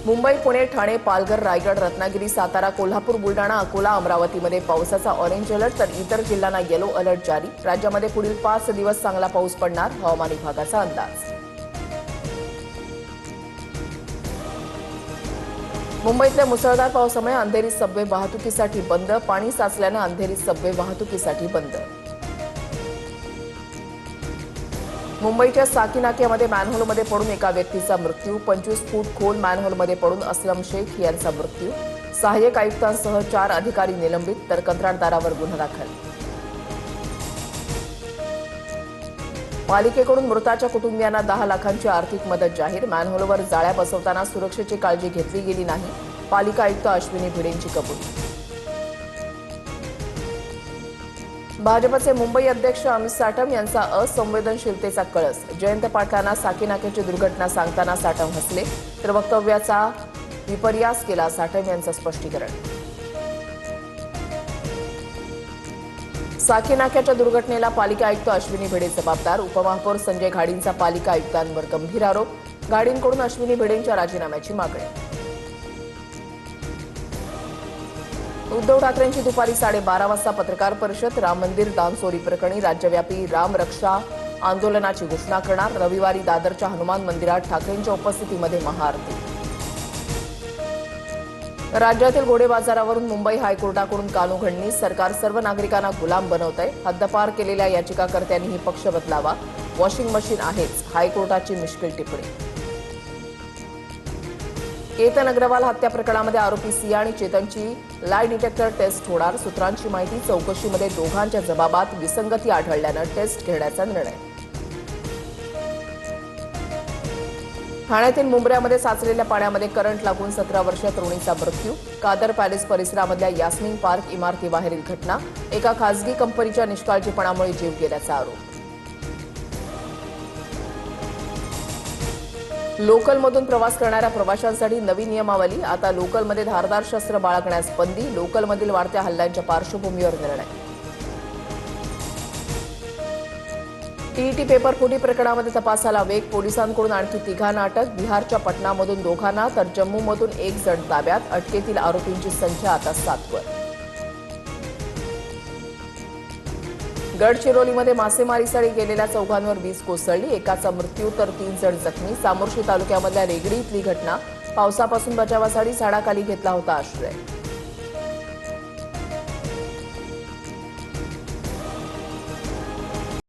मुंबई, पुणे, ठाणे, पालघर, रायगड, रत्नागिरी, सातारा, कोल्हापूर, बुलढाणा, अकोला, अमरावतीमध्ये पावसाचा orange alert तर इतर जिल्ह्यांना येलो अलर्ट जारी। राज्यामध्ये पुढील 5 दिवस चांगला पाऊस पडणार, हवामान विभागाचा अंदाज। मुंबईतल्या मुसळधार पावसामुळे अंधेरी सबवे वाहतुकीसाठी बंद, पाणी साचल्यानं अंधेरी सबवे वाहतुकीसाठी बंद। मुंबईच्या साकी नाक्यामध्ये मॅनहोलमध्ये पडून एका व्यक्तीचा मृत्यू, 25 फूट खोल मॅनहोलमध्ये पडून असलम शेख यांचा मृत्यू, सहाय्यक आयुक्तांसह 4 अधिकारी निलंबित तर कंत्राटदारावर गुन्हा दाखल। पालिकेकडून मृताच्या कुटुंबियांना 10 लाखांची आर्थिक मदत जाहीर, मॅनहोलवर जाळ्या बसवताना सुरक्षेची काळजी घेतली गेली नाही, पालिका आयुक्त अश्विनी भिडेंची कबुली। भाजपचे मुंबई अध्यक्ष अमित साटम यांचा असंवेदनशीलतेचा कळस, जयंत पाटलांना साकी नाक्याची दुर्घटना सांगताना साटम हसले तर वक्तव्याचा विपर्यास केला, साटम यांचं स्पष्टीकरण। साकी नाक्याच्या दुर्घटनेला पालिका आयुक्त अश्विनी भिडे जबाबदार, उपमहापौर संजय घाडींचा पालिका आयुक्तांवर गंभीर आरोप, घाडींकडून अश्विनी भिडेंच्या राजीनाम्याची मागणी। उद्धव ठाकरेंची दुपारी 12:30 वाजता पत्रकार परिषद, राम मंदिर दानचोरी प्रकरणी राज्यव्यापी राम रक्षा आंदोलनाची घोषणा करणार, रविवारी दादरच्या हनुमान मंदिरात ठाकरेंच्या उपस्थितीमध्ये महाआरती। राज्यातील घोडे बाजारावरून मुंबई हायकोर्टाकडून कानउघडणी, सरकार सर्व नागरिकांना गुलाम बनवतंय, हद्दपार केलेल्या याचिकाकर्त्यांनीही पक्ष बदलावा, वॉशिंग मशीन आहेच, हायकोर्टाची मिश्किल टिप्पणी। केतन अग्रवाल हत्या प्रकरणामध्ये आरोपी सिया आणि चेतनची लाय डिटेक्टर टेस्ट होणार, सूत्रांची माहिती, चौकशीमध्ये दोघांच्या जबाबात विसंगती आढळल्यानं टेस्ट घेण्याचा निर्णय। ठाण्यातील मुंब्र्यामध्ये साचलेल्या पाण्यामध्ये करंट लागून 17 वर्षीय तरुणीचा मृत्यू, कादर पॅलेस परिसरामधल्या यास्मिन पार्क इमारतीबाहेरील घटना, एका खासगी कंपनीच्या निष्काळजीपणामुळे जीव गेल्याचा आरोप। लोकलमधून प्रवास करणाऱ्या प्रवाशांसाठी नवी नियमावली, आता लोकलमध्ये धारदार शस्त्र बाळगण्यास बंदी, लोकलमधील वाढत्या हल्ल्यांच्या पार्श्वभूमीवर निर्णय। टीईटी पेपर फुटी प्रकरणामध्ये तपासाला वेग, पोलिसांकडून आणखी 3 अटक, बिहारच्या पटनामधून 2 तर जम्मूमधून 1 जण ताब्यात, अटकेतील आरोपींची संख्या आता 7 वर। गडचिरोलीमध्ये मासेमारीसाठी गेलेल्या 4 वीज कोसळली, एकाचा मृत्यू तर 3 जण जखमी, सामोर्शी तालुक्यामधल्या रेगडी इथली घटना, पावसापासून बचावासाठी झाडाखाली घेतला होता आश्रय।